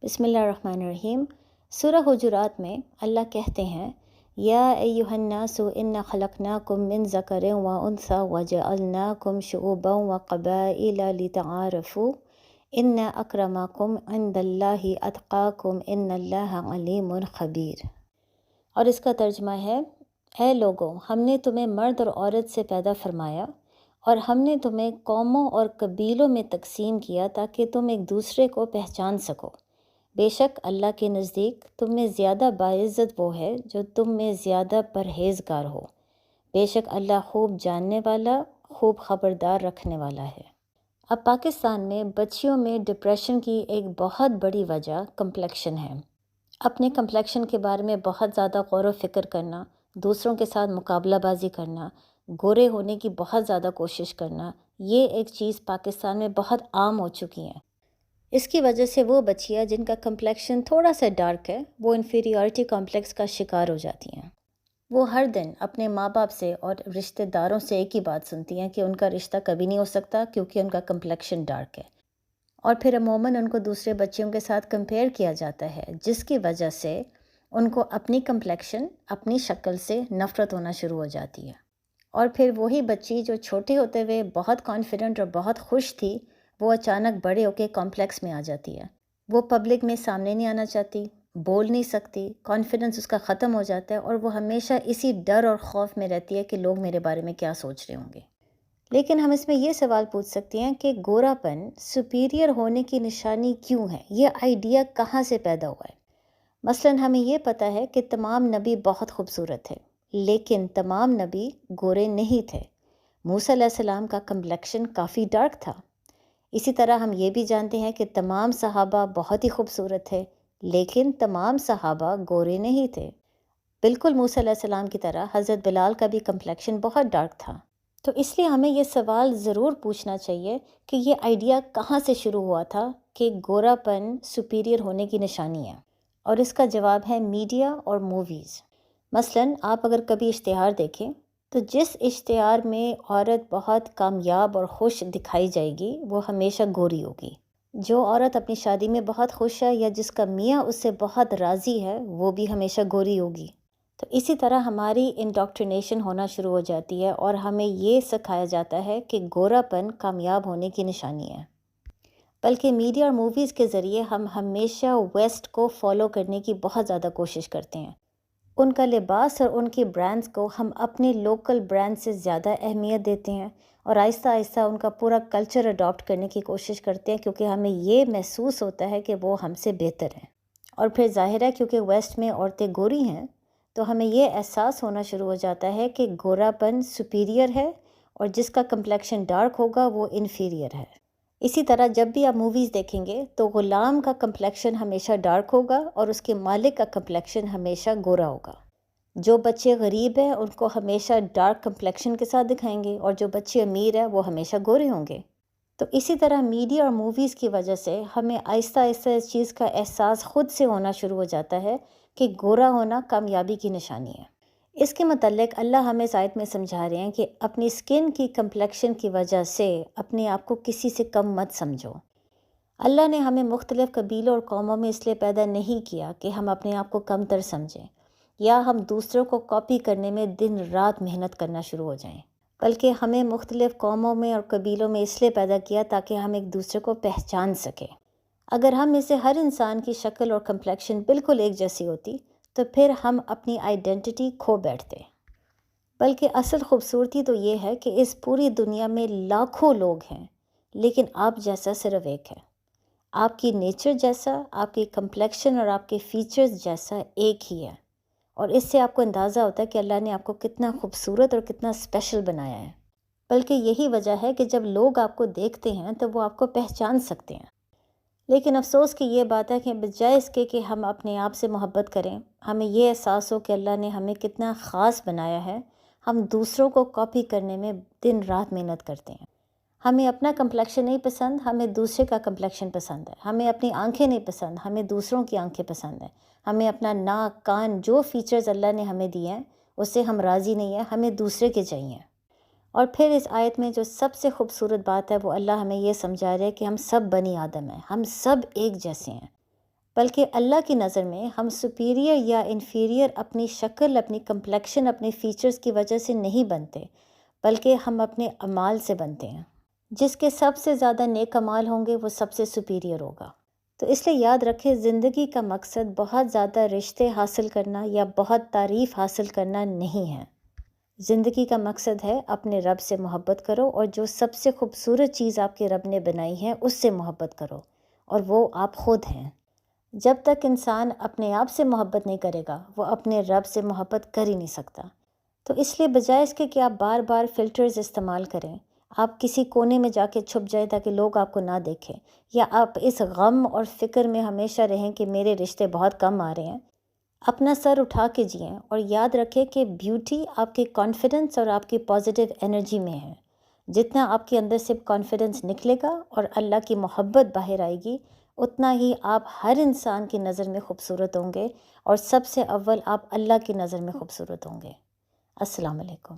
بسم اللہ الرحمن الرحیم۔ سورہ حجرات میں اللہ کہتے ہیں یا ایھا الناس انا خلقناکم من ذکر و انثی وجعلناکم شعوبا وقبائل لتعارفوا ان اکرمکم عند اللہ اتقاکم ان اللہ علیم خبیر۔ اور اس کا ترجمہ ہے، اے لوگوں، ہم نے تمہیں مرد اور عورت سے پیدا فرمایا اور ہم نے تمہیں قوموں اور قبیلوں میں تقسیم کیا تاکہ تم ایک دوسرے کو پہچان سکو۔ بے شک اللہ کے نزدیک تم میں زیادہ باعزت وہ ہے جو تم میں زیادہ پرہیزگار ہو۔ بے شک اللہ خوب جاننے والا، خوب خبردار رکھنے والا ہے۔ اب پاکستان میں بچیوں میں ڈپریشن کی ایک بہت بڑی وجہ کمپلیکشن ہے۔ اپنے کمپلیکشن کے بارے میں بہت زیادہ غور و فکر کرنا، دوسروں کے ساتھ مقابلہ بازی کرنا، گورے ہونے کی بہت زیادہ کوشش کرنا، یہ ایک چیز پاکستان میں بہت عام ہو چکی ہے۔ اس کی وجہ سے وہ بچیاں جن کا کمپلیکشن تھوڑا سا ڈارک ہے وہ انفیریورٹی کمپلیکس کا شکار ہو جاتی ہیں۔ وہ ہر دن اپنے ماں باپ سے اور رشتہ داروں سے ایک ہی بات سنتی ہیں کہ ان کا رشتہ کبھی نہیں ہو سکتا کیونکہ ان کا کمپلیکشن ڈارک ہے، اور پھر عموماً ان کو دوسرے بچیوں کے ساتھ کمپیئر کیا جاتا ہے، جس کی وجہ سے ان کو اپنی کمپلیکشن، اپنی شکل سے نفرت ہونا شروع ہو جاتی ہے۔ اور پھر وہی بچی جو چھوٹے ہوتے ہوئے بہت کانفیڈنٹ اور بہت خوش تھی، وہ اچانک بڑے ہو کے کمپلیکس میں آ جاتی ہے۔ وہ پبلک میں سامنے نہیں آنا چاہتی، بول نہیں سکتی، کانفیڈنس اس کا ختم ہو جاتا ہے، اور وہ ہمیشہ اسی ڈر اور خوف میں رہتی ہے کہ لوگ میرے بارے میں کیا سوچ رہے ہوں گے۔ لیکن ہم اس میں یہ سوال پوچھ سکتے ہیں کہ گورا پن سپیریئر ہونے کی نشانی کیوں ہے؟ یہ آئیڈیا کہاں سے پیدا ہوا ہے؟ مثلاً ہمیں یہ پتہ ہے کہ تمام نبی بہت خوبصورت تھے، لیکن تمام نبی گورے نہیں تھے۔ موسیٰ علیہ السلام کا کمپلیکشن کافی ڈارک تھا۔ اسی طرح ہم یہ بھی جانتے ہیں کہ تمام صحابہ بہت ہی خوبصورت تھے، لیکن تمام صحابہ گورے نہیں تھے۔ بالکل موسیٰ علیہ السلام کی طرح حضرت بلال کا بھی کمپلیکشن بہت ڈارک تھا۔ تو اس لیے ہمیں یہ سوال ضرور پوچھنا چاہیے کہ یہ آئیڈیا کہاں سے شروع ہوا تھا کہ گورا پن سپیریئر ہونے کی نشانی ہے؟ اور اس کا جواب ہے میڈیا اور موویز۔ مثلاً آپ اگر کبھی اشتہار دیکھیں تو جس اشتہار میں عورت بہت کامیاب اور خوش دکھائی جائے گی وہ ہمیشہ گوری ہوگی۔ جو عورت اپنی شادی میں بہت خوش ہے یا جس کا میاں اس سے بہت راضی ہے وہ بھی ہمیشہ گوری ہوگی۔ تو اسی طرح ہماری انڈاکٹرینیشن ہونا شروع ہو جاتی ہے اور ہمیں یہ سکھایا جاتا ہے کہ گورا پن کامیاب ہونے کی نشانی ہے۔ بلکہ میڈیا اور موویز کے ذریعے ہم ہمیشہ ویسٹ کو فالو کرنے کی بہت زیادہ کوشش کرتے ہیں۔ ان کا لباس اور ان کے برانڈز کو ہم اپنے لوکل برانڈ سے زیادہ اہمیت دیتے ہیں، اور آہستہ آہستہ ان کا پورا کلچر اڈاپٹ کرنے کی کوشش کرتے ہیں کیونکہ ہمیں یہ محسوس ہوتا ہے کہ وہ ہم سے بہتر ہیں۔ اور پھر ظاہر ہے کیونکہ ویسٹ میں عورتیں گوری ہیں تو ہمیں یہ احساس ہونا شروع ہو جاتا ہے کہ گورا پن سپیریئر ہے اور جس کا کمپلیکشن ڈارک ہوگا وہ انفیریئر ہے۔ اسی طرح جب بھی آپ موویز دیکھیں گے تو غلام کا کمپلیکشن ہمیشہ ڈارک ہوگا اور اس کے مالک کا کمپلیکشن ہمیشہ گورا ہوگا۔ جو بچے غریب ہیں ان کو ہمیشہ ڈارک کمپلیکشن کے ساتھ دکھائیں گے، اور جو بچے امیر ہیں وہ ہمیشہ گورے ہوں گے۔ تو اسی طرح میڈیا اور موویز کی وجہ سے ہمیں آہستہ آہستہ اس چیز کا احساس خود سے ہونا شروع ہو جاتا ہے کہ گورا ہونا کامیابی کی نشانی ہے۔ اس کے متعلق اللہ ہمیں اس آیت میں سمجھا رہے ہیں کہ اپنی سکن کی کمپلیکشن کی وجہ سے اپنے آپ کو کسی سے کم مت سمجھو۔ اللہ نے ہمیں مختلف قبیلوں اور قوموں میں اس لیے پیدا نہیں کیا کہ ہم اپنے آپ کو کم تر سمجھیں یا ہم دوسروں کو کاپی کرنے میں دن رات محنت کرنا شروع ہو جائیں، بلکہ ہمیں مختلف قوموں میں اور قبیلوں میں اس لیے پیدا کیا تاکہ ہم ایک دوسرے کو پہچان سکیں۔ اگر ہم میں سے ہر انسان کی شکل اور کمپلیکشن بالکل ایک جیسی ہوتی تو پھر ہم اپنی آئیڈینٹی کھو بیٹھتے۔ بلکہ اصل خوبصورتی تو یہ ہے کہ اس پوری دنیا میں لاکھوں لوگ ہیں، لیکن آپ جیسا صرف ایک ہے۔ آپ کی نیچر جیسا، آپ کی کمپلیکشن اور آپ کے فیچرز جیسا ایک ہی ہے، اور اس سے آپ کو اندازہ ہوتا ہے کہ اللہ نے آپ کو کتنا خوبصورت اور کتنا اسپیشل بنایا ہے۔ بلکہ یہی وجہ ہے کہ جب لوگ آپ کو دیکھتے ہیں تو وہ آپ کو پہچان سکتے ہیں۔ لیکن افسوس کی یہ بات ہے کہ بجائے اس کے کہ ہم اپنے آپ سے محبت کریں، ہمیں یہ احساس ہو کہ اللہ نے ہمیں کتنا خاص بنایا ہے، ہم دوسروں کو کاپی کرنے میں دن رات محنت کرتے ہیں۔ ہمیں اپنا کمپلیکشن نہیں پسند، ہمیں دوسرے کا کمپلیکشن پسند ہے۔ ہمیں اپنی آنکھیں نہیں پسند، ہمیں دوسروں کی آنکھیں پسند ہیں۔ ہمیں اپنا ناک، کان، جو فیچرز اللہ نے ہمیں دیے ہیں اس سے ہم راضی نہیں ہیں، ہمیں دوسرے کے چاہیے۔ اور پھر اس آیت میں جو سب سے خوبصورت بات ہے وہ اللہ ہمیں یہ سمجھا رہے ہے کہ ہم سب بنی آدم ہیں، ہم سب ایک جیسے ہیں۔ بلکہ اللہ کی نظر میں ہم سپیریئر یا انفیریئر اپنی شکل، اپنی کمپلیکشن، اپنے فیچرز کی وجہ سے نہیں بنتے، بلکہ ہم اپنے اعمال سے بنتے ہیں۔ جس کے سب سے زیادہ نیک اعمال ہوں گے وہ سب سے سپیریئر ہوگا۔ تو اس لیے یاد رکھیں، زندگی کا مقصد بہت زیادہ رشتے حاصل کرنا یا بہت تعریف حاصل کرنا نہیں ہے۔ زندگی کا مقصد ہے اپنے رب سے محبت کرو، اور جو سب سے خوبصورت چیز آپ کے رب نے بنائی ہے اس سے محبت کرو، اور وہ آپ خود ہیں۔ جب تک انسان اپنے آپ سے محبت نہیں کرے گا وہ اپنے رب سے محبت کر ہی نہیں سکتا۔ تو اس لیے بجائے اس کے کہ آپ بار بار فلٹرز استعمال کریں، آپ کسی کونے میں جا کے چھپ جائیں تاکہ لوگ آپ کو نہ دیکھیں، یا آپ اس غم اور فکر میں ہمیشہ رہیں کہ میرے رشتے بہت کم آ رہے ہیں، اپنا سر اٹھا کے جئیں اور یاد رکھیں کہ بیوٹی آپ کے کانفیڈنس اور آپ کی پازیٹیو انرجی میں ہے۔ جتنا آپ کے اندر سے کانفیڈنس نکلے گا اور اللہ کی محبت باہر آئے گی، اتنا ہی آپ ہر انسان کی نظر میں خوبصورت ہوں گے، اور سب سے اول آپ اللہ کی نظر میں خوبصورت ہوں گے۔ السلام علیکم۔